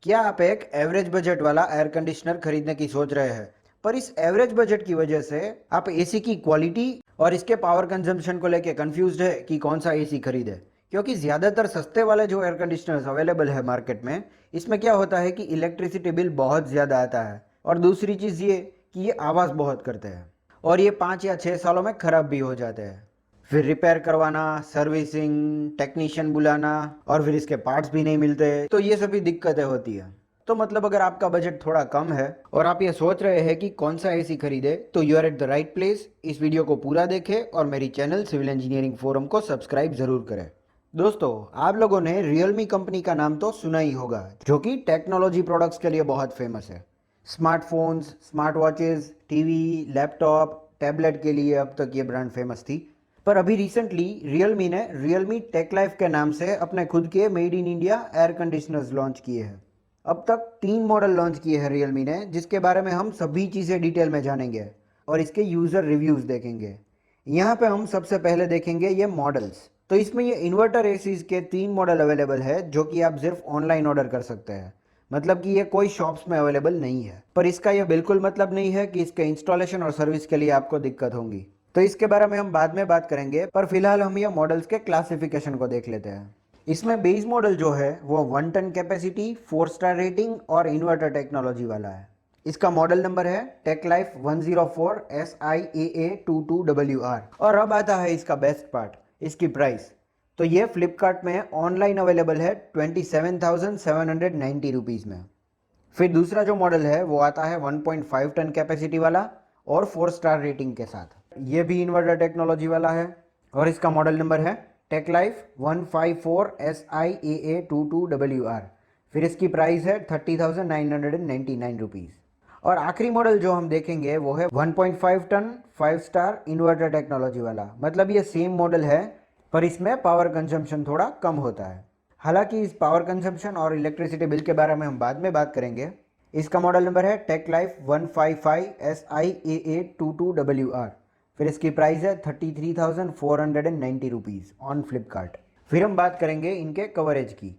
क्या आप एक एवरेज बजट वाला एयर कंडीशनर खरीदने की सोच रहे हैं, पर इस एवरेज बजट की वजह से आप एसी की क्वालिटी और इसके पावर कंजम्पशन को लेके कंफ्यूज्ड है कि कौन सा एसी खरीदे? क्योंकि ज़्यादातर सस्ते वाले जो एयर कंडीशनर्स अवेलेबल है मार्केट में, इसमें क्या होता है कि इलेक्ट्रिसिटी बिल बहुत ज़्यादा आता है और दूसरी चीज़ ये कि ये आवाज़ बहुत करते हैं और ये 5 या 6 सालों में ख़राब भी हो जाते हैं। फिर रिपेयर करवाना, सर्विसिंग, टेक्नीशियन बुलाना और फिर इसके पार्ट्स भी नहीं मिलते, तो ये सभी दिक्कतें होती है। तो मतलब अगर आपका बजट थोड़ा कम है और आप ये सोच रहे हैं कि कौन सा एसी खरीदे, तो you are at the right place. इस वीडियो को पूरा देखें और मेरी चैनल सिविल इंजीनियरिंग फोरम को सब्सक्राइब जरूर करें। दोस्तों, आप लोगों ने रियलमी कंपनी का नाम तो सुना ही होगा, जो कि टेक्नोलॉजी प्रोडक्ट्स के लिए बहुत फेमस है। Smartphones, smart watches, TV, laptop, tablet के लिए अब तक ये ब्रांड फेमस थी। पर अभी रिसेंटली रियलमी ने रियलमी टेक लाइफ के नाम से अपने खुद के made in India air conditioners launch किए हैं। अब तक 3 मॉडल लॉन्च किए हैं रियलमी ने, जिसके बारे में हम सभी चीज़ें डिटेल में जानेंगे और इसके यूज़र रिव्यूज़ देखेंगे। यहाँ पे हम सबसे पहले देखेंगे ये मॉडल्स। तो इसमें ये इन्वर्टर एसीज के 3 मॉडल अवेलेबल है, जो कि आप सिर्फ ऑनलाइन ऑर्डर कर सकते हैं। मतलब कि ये कोई शॉप्स में अवेलेबल नहीं है। पर इसका ये बिल्कुल मतलब नहीं है कि इसके इंस्टॉलेशन और सर्विस के लिए आपको दिक्कत होगी। तो इसके बारे में हम बाद में बात करेंगे, पर फिलहाल हम ये मॉडल्स के क्लासिफिकेशन को देख लेते हैं। इसमें बेस मॉडल जो है वो 1 टन कैपेसिटी, 4 स्टार रेटिंग और इन्वर्टर टेक्नोलॉजी वाला है। इसका मॉडल नंबर है टेक लाइफ 104 SIAA22WR। और अब आता है इसका बेस्ट पार्ट, इसकी प्राइस। तो ये फ्लिपकार्ट में ऑनलाइन अवेलेबल है 27,790 रुपीज़ में। फिर दूसरा जो मॉडल है वो आता है 1.5 टन कैपेसिटी वाला और 4 स्टार रेटिंग के साथ। ये भी इन्वर्टर टेक्नोलॉजी वाला है और इसका मॉडल नंबर है टेक लाइफ 154 SIAA22WR। फिर इसकी प्राइस है 30,999 रुपीज़। और आखिरी मॉडल जो हम देखेंगे वो है 1.5 टन 5 स्टार इन्वर्टर टेक्नोलॉजी वाला। मतलब ये सेम मॉडल है, पर इसमें पावर कंजम्पशन थोड़ा कम होता है। हालांकि इस पावर कंजम्पशन और इलेक्ट्रिसिटी बिल के बारे में हम बाद में बात करेंगे। इसका मॉडल नंबर है टेक लाइफ 155 SIAA22WR। फिर इसकी प्राइस है 33,490 रुपीज़ ऑन फ्लिपकार्ट। फिर हम बात करेंगे इनके कवरेज की।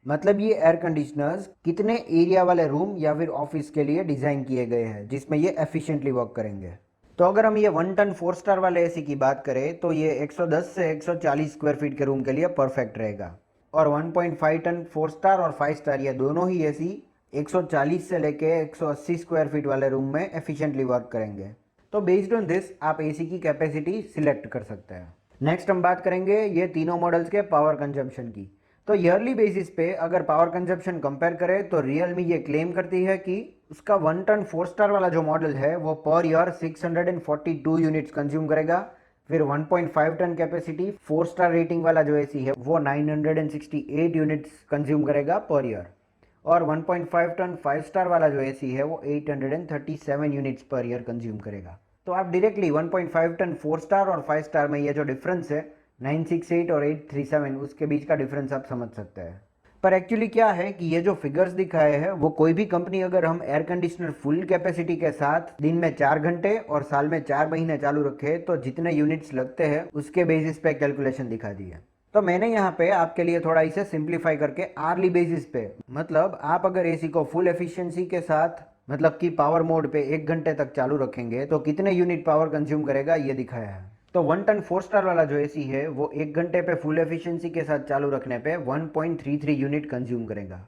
मतलब ये एयर कंडीशनर्स कितने एरिया वाले रूम या फिर ऑफिस के लिए डिज़ाइन किए गए हैं, जिसमें ये एफिशिएंटली वर्क करेंगे। तो अगर हम ये 1 टन 4 स्टार वाले एसी की बात करें, तो ये 110 से 140 स्क्वायर फीट के रूम के लिए परफेक्ट रहेगा। और 1.5 टन 4 स्टार और 5 स्टार ये दोनों ही एसी 140 से लेके 180 स्क्वायर फीट वाले रूम में एफिशिएंटली वर्क करेंगे। तो बेस्ड ऑन दिस आप एसी की कैपेसिटी सिलेक्ट कर सकते हैं। नेक्स्ट हम बात करेंगे ये तीनों मॉडल्स के पावर कंजम्पशन की। तो ईयरली बेसिस पे अगर पावर कंजप्शन कंपेयर करें, तो रियलमी ये क्लेम करती है कि उसका 1 टन 4 स्टार वाला जो मॉडल है वो पर ईयर 642 यूनिट्स कंज्यूम करेगा। फिर 1.5 टन कैपेसिटी 4 स्टार रेटिंग वाला जो एसी है वो 968 यूनिट्स कंज्यूम करेगा पर ईयर। और 1.5 टन 5 स्टार वाला जो एसी है वो 837 यूनिट्स पर ईयर कंज्यूम करेगा। तो आप डायरेक्टली 1.5 टन 4 स्टार और 5 स्टार में ये जो डिफरेंस है 968 और 837, उसके बीच का डिफरेंस आप समझ सकते हैं। पर एक्चुअली क्या है कि ये जो फिगर्स दिखाए हैं वो कोई भी कंपनी अगर हम एयर कंडीशनर फुल कैपेसिटी के साथ दिन में 4 घंटे और साल में 4 महीने चालू रखे, तो जितने यूनिट्स लगते हैं उसके बेसिस पे कैलकुलेशन दिखा दी है। तो मैंने यहाँ पे आपके लिए थोड़ा इसे सिंप्लीफाई करके आर्ली बेसिस पे, मतलब आप अगर एसी को फुल एफिशिएंसी के साथ, मतलब कि पावर मोड पे 1 घंटे तक चालू रखेंगे तो कितने यूनिट पावर कंज्यूम करेगा ये दिखाया है। तो 1 टन 4 स्टार वाला जो एसी है वो 1 घंटे पे फुल एफिशिएंसी के साथ चालू रखने पे 1.33 यूनिट कंज्यूम करेगा।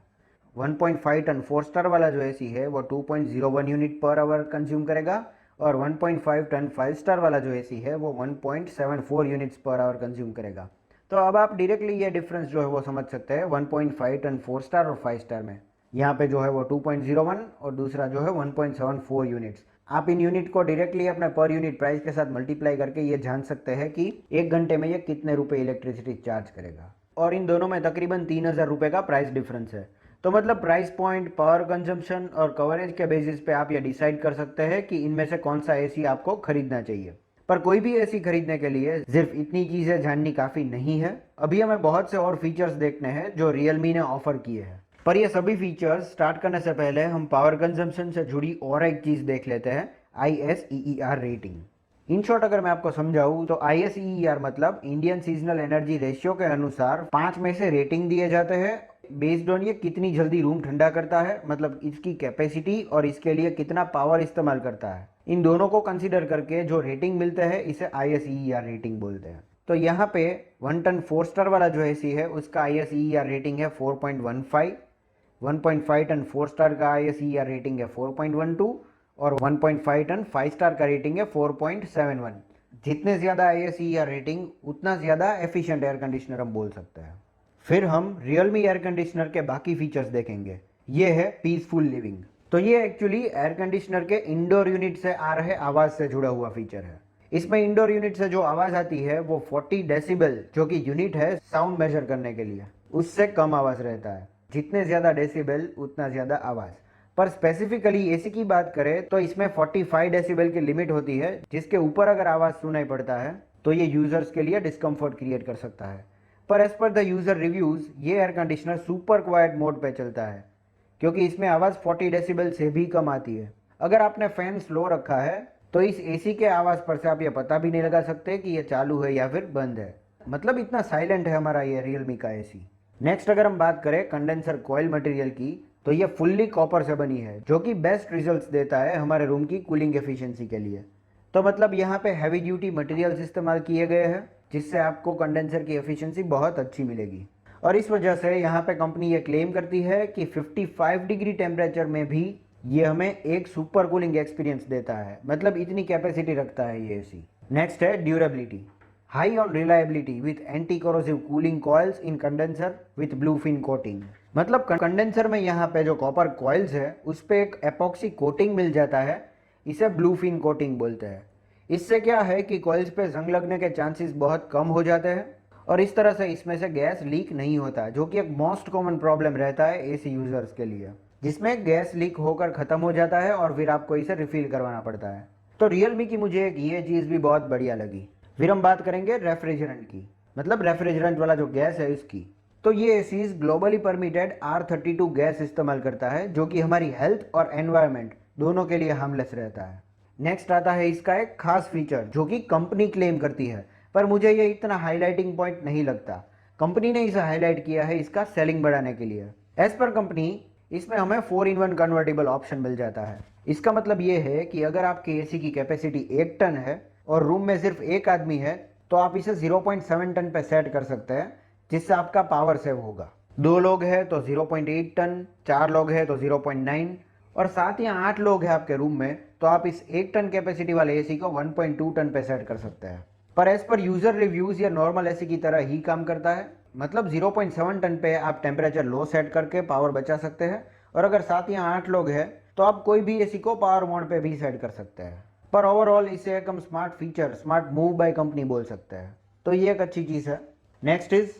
1.5 टन 4 स्टार वाला जो एसी है वो 2.01 यूनिट पर आवर कंज्यूम करेगा। और 1.5 टन 5 स्टार वाला जो एसी है वो 1.74 यूनिट्स पर आवर कंज्यूम करेगा। तो अब आप डायरेक्टली ये डिफरेंस जो है वो समझ सकते हैं 1.5 टन 4 स्टार और 5 स्टार में। यहाँ पे जो है वो 2.01 और दूसरा जो है 1.74 यूनिट्स। आप इन यूनिट को डायरेक्टली अपने पर यूनिट प्राइस के साथ मल्टीप्लाई करके ये जान सकते हैं कि 1 घंटे में ये कितने रुपए इलेक्ट्रिसिटी चार्ज करेगा। और इन दोनों में तकरीबन 3,000 रुपये का प्राइस डिफरेंस है। तो मतलब प्राइस पॉइंट, पावर कंजम्पशन और कवरेज के बेसिस पे आप ये डिसाइड कर सकते हैं कि इनमें से कौन सा एसी आपको खरीदना चाहिए। पर कोई भी एसी खरीदने के लिए सिर्फ इतनी चीज़ें जाननी काफ़ी नहीं है। अभी हमें बहुत से और फीचर्स देखने हैं जो रियलमी ने ऑफर किए हैं। पर ये सभी फीचर्स स्टार्ट करने से पहले हम पावर कंजम्पशन से जुड़ी और एक चीज़ देख लेते हैं, ISEER रेटिंग। इन शॉर्ट अगर मैं आपको समझाऊं तो ISEER मतलब इंडियन सीजनल एनर्जी रेशियो के अनुसार 5 में से रेटिंग दिए जाते हैं बेस्ड ऑन ये कितनी जल्दी रूम ठंडा करता है, मतलब इसकी कैपेसिटी और इसके लिए कितना पावर इस्तेमाल करता है। इन दोनों को कंसीडर करके जो रेटिंग मिलते हैं इसे ISEER रेटिंग बोलते हैं। तो यहाँ पे 1 टन 4 स्टार वाला जो एसी है उसका ISEER रेटिंग है 4.15, 1.5 टन 4 स्टार का ISEER रेटिंग है 4.12 और 1.5 टन 5 स्टार का रेटिंग है 4.71। जितने ज़्यादा ISEER रेटिंग उतना ज़्यादा एफिशिएंट एयर कंडीशनर हम बोल सकते हैं। फिर हम रियलमी एयर कंडीशनर के बाकी फीचर्स देखेंगे। ये है पीसफुल लिविंग। तो ये एक्चुअली एयर कंडीशनर के इंडोर यूनिट से आ रहे आवाज़ से जुड़ा हुआ फीचर है। इसमें इंडोर यूनिट से जो आवाज़ आती है वो 40 डेसिबल जो कि यूनिट है साउंड मेजर करने के लिए, उससे कम आवाज़ रहता है। जितने ज़्यादा डेसिबल उतना ज़्यादा आवाज़। पर स्पेसिफिकली एसी की बात करें तो इसमें 45 डेसिबल की लिमिट होती है, जिसके ऊपर अगर आवाज़ सुनाई पड़ता है तो ये यूज़र्स के लिए डिस्कम्फर्ट क्रिएट कर सकता है। पर as per the user reviews ये air conditioner super quiet mode पे चलता है, क्योंकि इसमें आवाज़ 40 डेसिबल से भी कम आती है। अगर आपने फ़ैन स्लो रखा है तो इस एसी के आवाज़ पर से आप ये पता भी नहीं लगा सकते कि ये चालू है या फिर बंद है। मतलब इतना साइलेंट है हमारा ये रियलमी का एसी। नेक्स्ट अगर हम बात करें कंडेंसर कॉइल मटेरियल की, तो ये फुल्ली कॉपर से बनी है, जो कि बेस्ट रिजल्ट्स देता है हमारे रूम की कूलिंग एफिशिएंसी के लिए। तो मतलब यहाँ पे हैवी ड्यूटी मटेरियल्स इस्तेमाल किए गए हैं, जिससे आपको कंडेंसर की एफिशिएंसी बहुत अच्छी मिलेगी। और इस वजह से यहाँ पे कंपनी ये क्लेम करती है कि 55 डिग्री टेम्परेचर में भी ये हमें एक सुपर कूलिंग एक्सपीरियंस देता है। मतलब इतनी कैपेसिटी रखता है ये एसी। नेक्स्ट है durability. High on reliability with anti corrosive cooling coils in condenser with blue fin coating. मतलब कंडेंसर में यहाँ पे जो कॉपर कॉइल्स है उस पर एक एपॉक्सी कोटिंग मिल जाता है, इसे ब्लू फिन कोटिंग बोलते हैं। इससे क्या है कि कॉइल्स पे जंग लगने के चांसेस बहुत कम हो जाते हैं और इस तरह से इसमें से गैस लीक नहीं होता, जो कि एक मोस्ट कॉमन प्रॉब्लम रहता है एसी यूजर्स के लिए, जिसमें गैस लीक होकर ख़त्म हो जाता है और फिर आपको इसे रिफिल करवाना पड़ता है। तो रियलमी की मुझे एक ये चीज़ भी बहुत बढ़िया लगी। फिर हम बात करेंगे रेफ्रिजरेंट की, मतलब रेफ्रिजरेंट वाला जो गैस है इसकी। तो ये ACs globally permitted R32 gas इस्तेमाल करता है, जो कि हमारी हेल्थ और एनवायरनमेंट दोनों के लिए हार्मलेस रहता है। नेक्स्ट आता है इसका एक खास फीचर जो कि कंपनी क्लेम करती है, पर मुझे ये इतना हाईलाइटिंग पॉइंट नहीं लगता। कंपनी ने इसे हाईलाइट किया है इसका सेलिंग बढ़ाने के लिए। एज पर कंपनी इसमें हमें 4-in-1 कन्वर्टेबल ऑप्शन मिल जाता है। इसका मतलब ये है कि अगर आपके एसी की कैपेसिटी 1 टन है और रूम में सिर्फ एक आदमी है तो आप इसे 0.7 टन पे सेट कर सकते हैं, जिससे आपका पावर सेव होगा। 2 लोग हैं तो 0.8 टन, 4 लोग हैं तो 0.9 और 7 या 8 लोग हैं आपके रूम में तो आप इस 1 टन कैपेसिटी वाले एसी को 1.2 टन पे सेट कर सकते हैं। पर एज पर यूजर रिव्यूज या नॉर्मल एसी की तरह ही काम करता है। मतलब 0.7 टन पे आप टेम्परेचर लो सेट करके पावर बचा सकते हैं और अगर 7 या 8 लोग हैं तो आप कोई भी एसी को पावर मोड पे भी सेट कर सकते हैं। पर ओवरऑल इसे एक हम smart feature, smart move by company बोल सकते हैं। तो ये एक अच्छी चीज़ है। Next is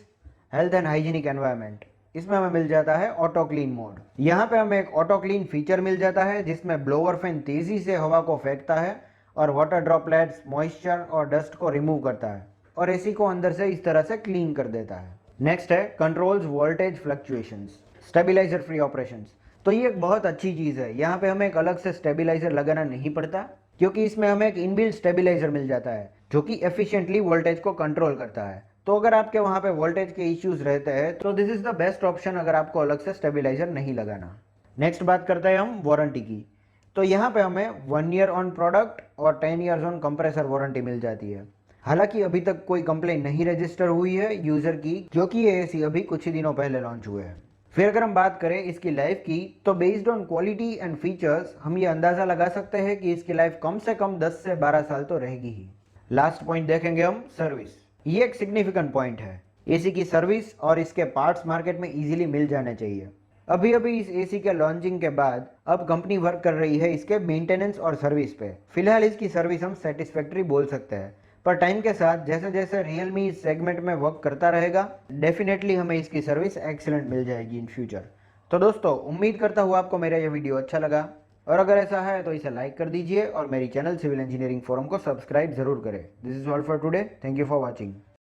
health and hygienic environment. इसमें हमें मिल जाता है ऑटो क्लीन मोड। यहाँ पे हमें एक ऑटो क्लीन फीचर मिल जाता है जिसमें ब्लोअर फैन तेजी से हवा को फेंकता है और वाटर ड्रॉपलेट्स, मॉइस्चर और डस्ट को रिमूव करता है और एसी को अंदर से इस तरह से क्लीन कर देता है। नेक्स्ट है controls voltage fluctuations, stabiliser free operations. तो ये एक बहुत अच्छी चीज़ है। यहाँ पे हमें एक अलग से स्टेबिलाईजर लगाना नहीं पड़ता, क्योंकि इसमें हमें एक इनबिल्ट स्टेबिलाईजर मिल जाता है जो कि एफिशिएंटली वोल्टेज को कंट्रोल करता है। तो अगर आपके वहाँ पे वोल्टेज के इश्यूज रहते हैं तो this is the best option अगर आपको अलग से स्टेबिलाईजर नहीं लगाना। नेक्स्ट बात करते हैं हम वारंटी की। तो यहाँ पे हमें 1 ईयर ऑन प्रोडक्ट और 10 ईयर्स ऑन कंप्रेसर वारंटी मिल जाती है। हालांकि अभी तक कोई कंप्लेन नहीं रजिस्टर हुई है यूजर की, क्योंकि ये एसी अभी कुछ ही दिनों पहले लॉन्च हुए हैं। फिर अगर हम बात करें इसकी लाइफ की, तो based on quality and features हम ये अंदाजा लगा सकते हैं कि इसकी लाइफ कम से कम 10 से 12 साल तो रहेगी ही। लास्ट पॉइंट देखेंगे हम सर्विस। ये एक सिग्निफिकेंट पॉइंट है। एसी की सर्विस और इसके पार्ट्स मार्केट में इजीली मिल जाने चाहिए। अभी अभी इस एसी के लॉन्चिंग के बाद अब कंपनी वर्क कर रही है इसके मेंटेनेंस और सर्विस पे। फिलहाल इसकी सर्विस हम सेटिस्फैक्ट्री बोल सकते हैं, पर टाइम के साथ जैसे जैसे रियलमी इस सेगमेंट में वर्क करता रहेगा डेफिनेटली हमें इसकी सर्विस एक्सीलेंट मिल जाएगी इन फ्यूचर। तो दोस्तों उम्मीद करता हूँ आपको मेरा ये वीडियो अच्छा लगा, और अगर ऐसा है तो इसे लाइक कर दीजिए और मेरी चैनल सिविल इंजीनियरिंग फोरम को सब्सक्राइब जरूर करें। This is all for today. Thank you for watching.